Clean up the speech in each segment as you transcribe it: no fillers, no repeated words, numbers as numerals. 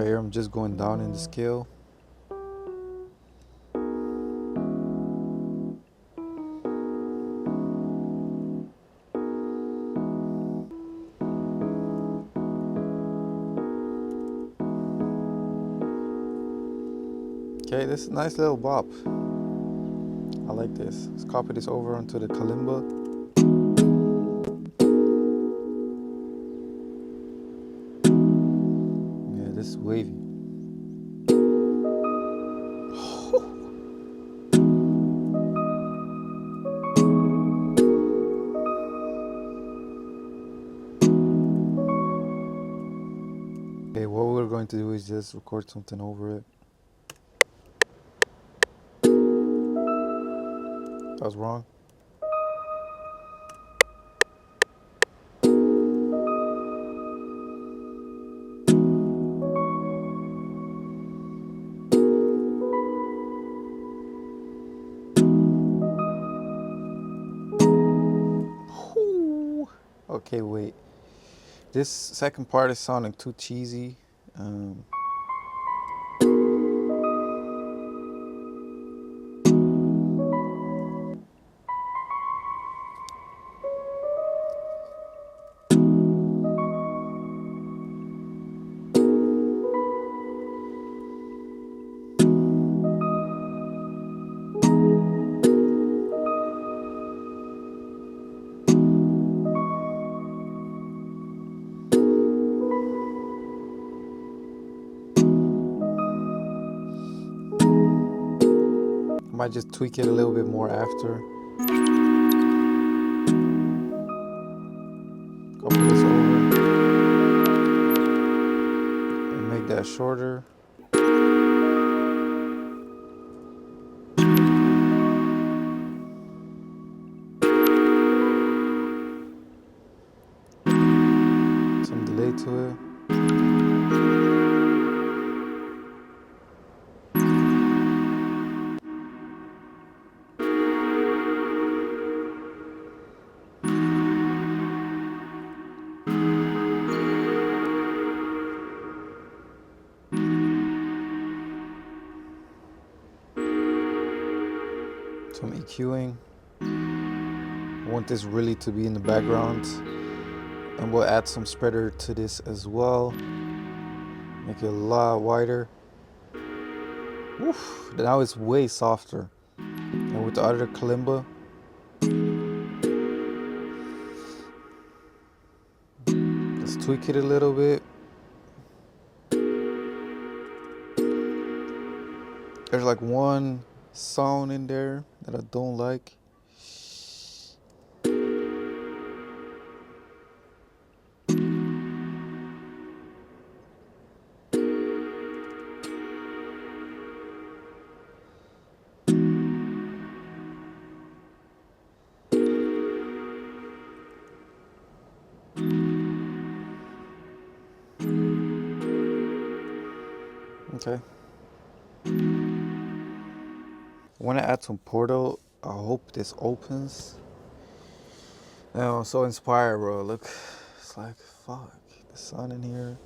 Right here, I'm just going down in the scale. Okay, this is a nice little bop. I like this. Let's copy this over onto the kalimba. Yeah, this is wavy. Okay, what we're going to do is just record something over it. That was wrong. Okay, wait. This second part is sounding too cheesy. I might just tweak it a little bit more after. Copy this over and make that shorter. Some delay to it. Some EQing. I want this really to be in the background. And we'll add some spreader to this as well. Make it a lot wider. Oof, now it's way softer. And with the other kalimba, let's tweak it a little bit. There's like one sound in there that I don't like. Okay. I want to add some portal. I hope this opens. Oh, I'm so inspired, bro. Look, it's like, fuck, the sun in here.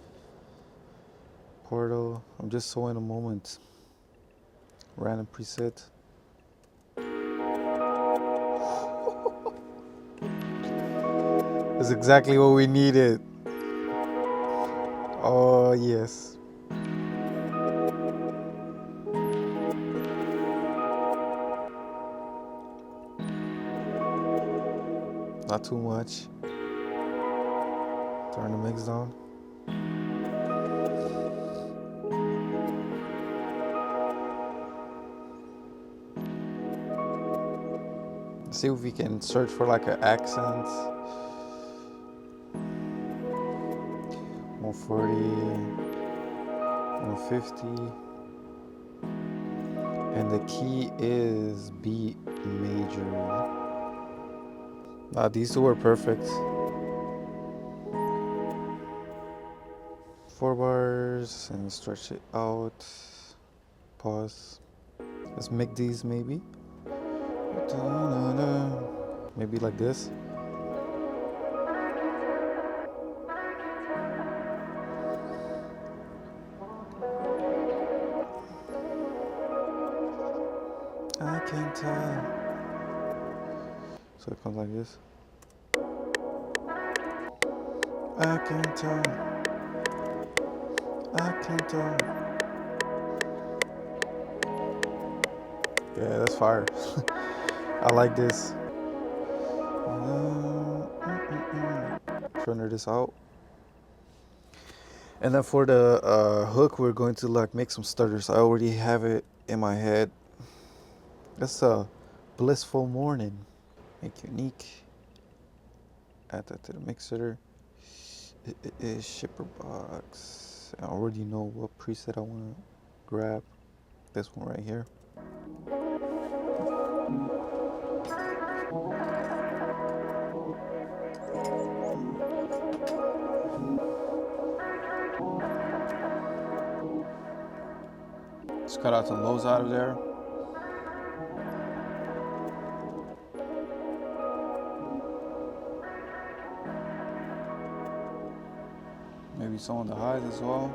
Portal. I'm just so in a moment. Random preset. That's exactly what we needed. Oh, yes. Not too much. Turn the mix down. See if we can search for like an accent. 140, 150. And the key is B major. These two are perfect. 4 bars and stretch it out. Pause. Let's make these maybe. Maybe like this. I can tell. So it comes like this. I can tell. I can tell. Yeah, that's fire. I like this. Turn this out. And then for the hook, we're going to like make some stutters. I already have it in my head. That's a blissful morning. Make unique. Add that to the mixer. It is shipper box. I already know what preset I want to grab. This one right here. Just cut out the lows out of there. Maybe some of the highs as well.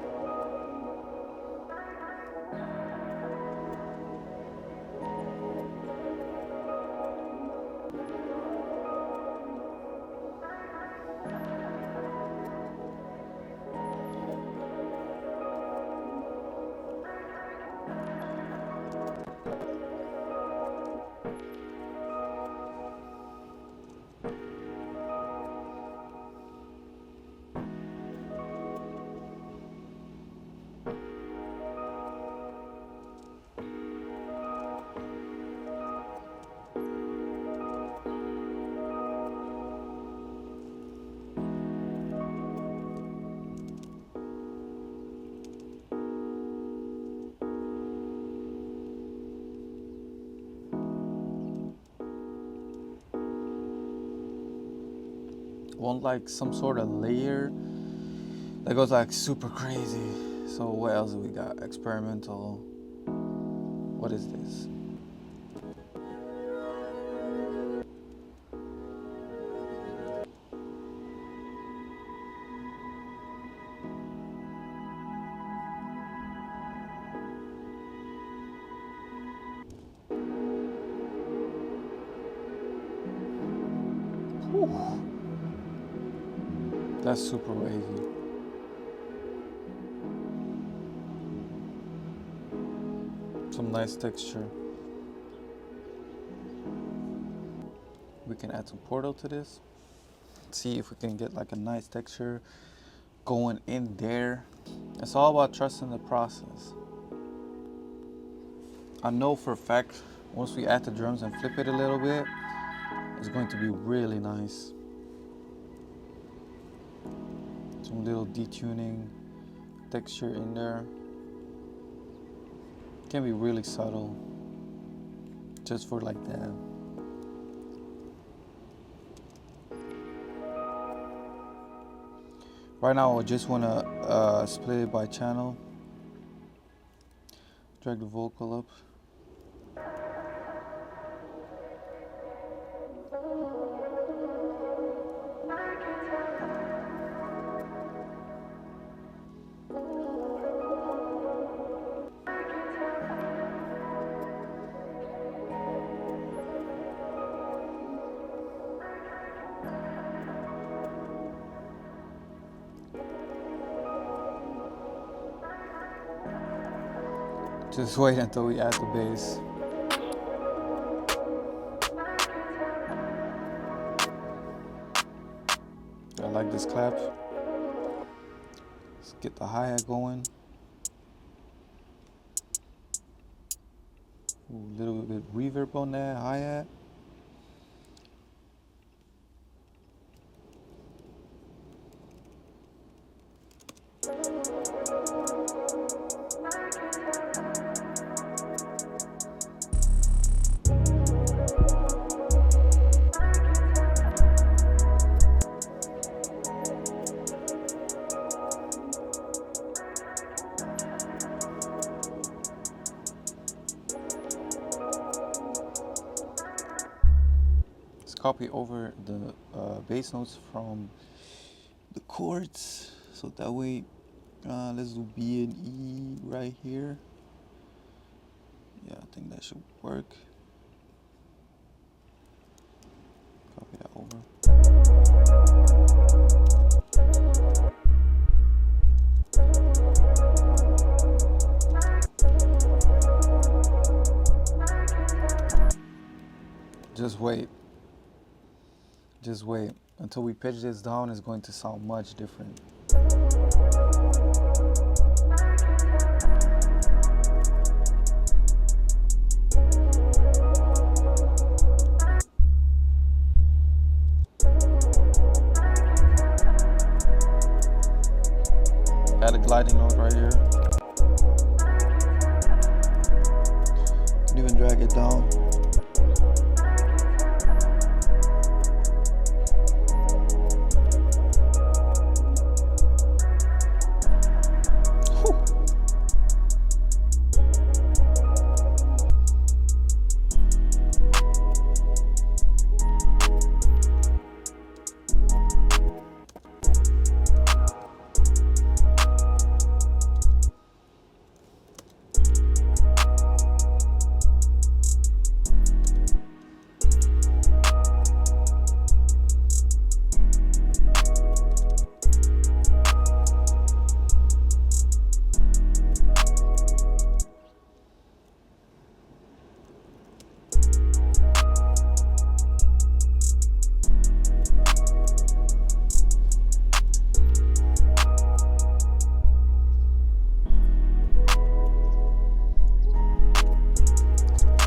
Want like some sort of layer that goes like super crazy. So what else do we got? Experimental. What is this? Whew. That's super wavy. Some nice texture. We can add some portal to this. See if we can get like a nice texture going in there. It's all about trusting the process. I know for a fact once we add the drums and flip it a little bit, it's going to be really nice. Some little detuning texture in there. Can be really subtle, just for like that. Right now I just want to split it by channel. Drag the vocal up. Just wait until we add the bass. I like this clap. Let's get the hi-hat going. A little bit reverb on that hi-hat. Copy over the bass notes from the chords, so that way let's do B and E right here. Yeah, I think that should work. Just wait. Just wait. Until we pitch this down, it's going to sound much different. Add a gliding note right here. You can even drag it down.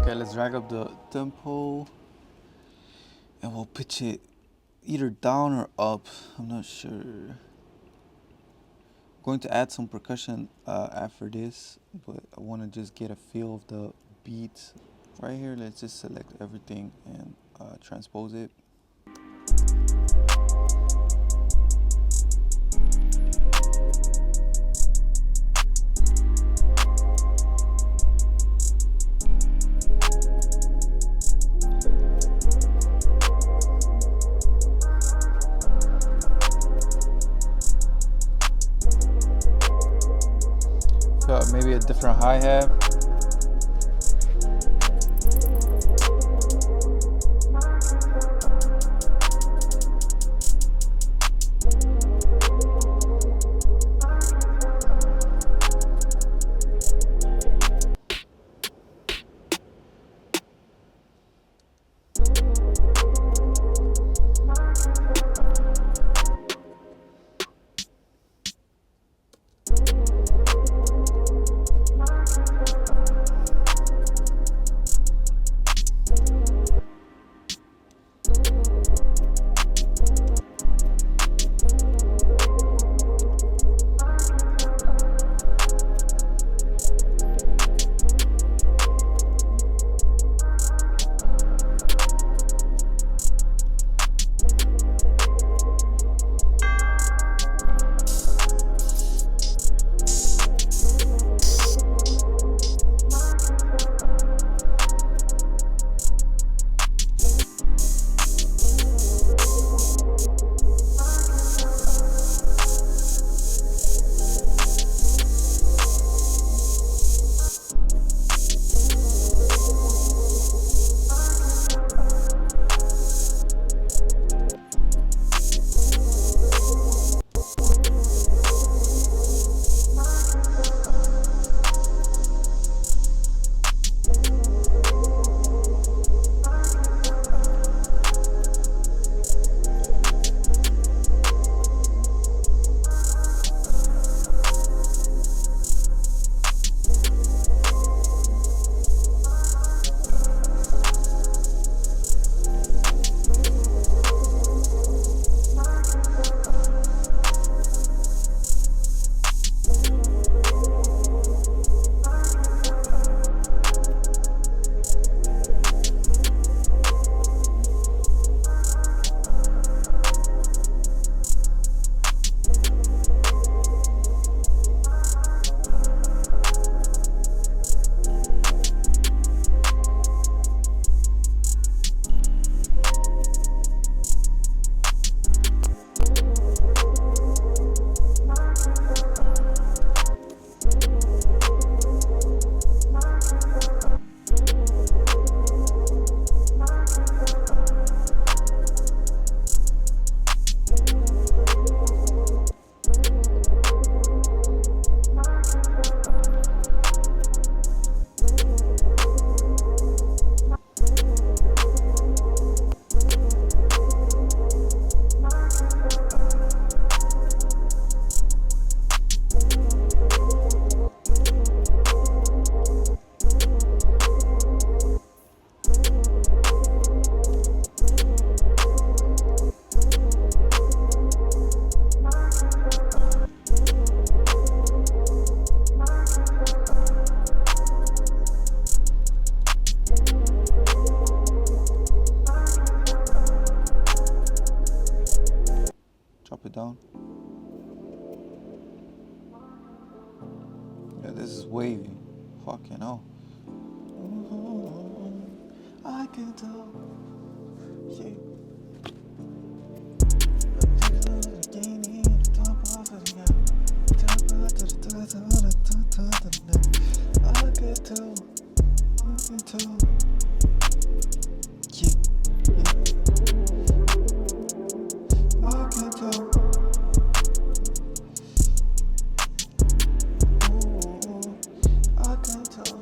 Okay, let's drag up the tempo and we'll pitch it either down or up. I'm not sure. Going to add some percussion after this, but I want to just get a feel of the beat. Right here, let's just select everything and transpose it. Maybe a different hi-hat. down. Yeah, this is wavy. Fucking hell. I can tell. Yeah. I can tell. I can tell. Yeah. I can tell. Ooh, I can tell.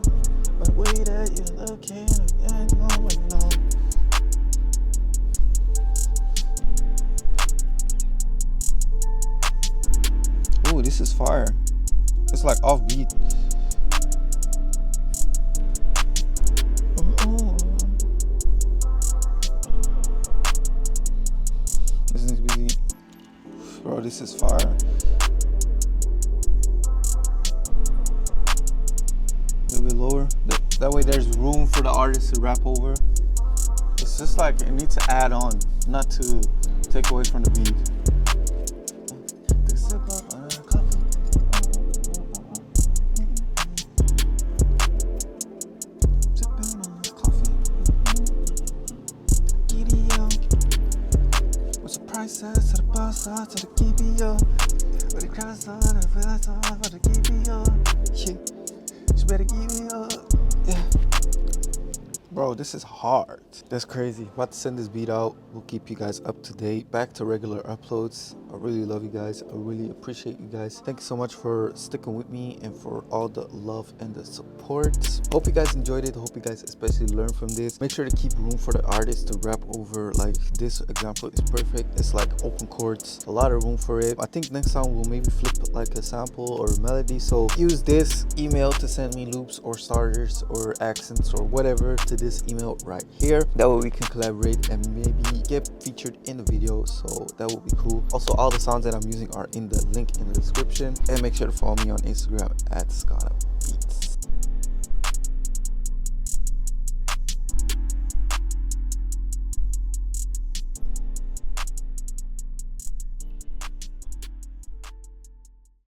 By the way that you're looking again, going on. Ooh, this is fire. It's like offbeat. This needs to be, bro, this is fire. A little bit lower. That way there's room for the artist to rap over. It's just like it needs to add on, not to take away from the beat. Prices to the bus, to the KBO. But the cross on the first time for the KBO. Yeah, you better give me up. Yeah. Bro, this is hard. That's crazy. About to send this beat out. We'll keep you guys up to date. Back to regular uploads. I really love you guys. I really appreciate you guys. Thank you so much for sticking with me and for all the love and the support. Hope you guys enjoyed it. Hope you guys especially learned from this. Make sure to keep room for the artist to rap over. Like this example is perfect. It's like open chords. A lot of room for it. I think next time we'll maybe flip like a sample or a melody. So use this email to send me loops or starters or accents or whatever to this email right here. That way we can collaborate and maybe get featured in the video, so that would be cool. Also, all the sounds that I'm using are in the link in the description, and make sure to follow me on Instagram at Scott.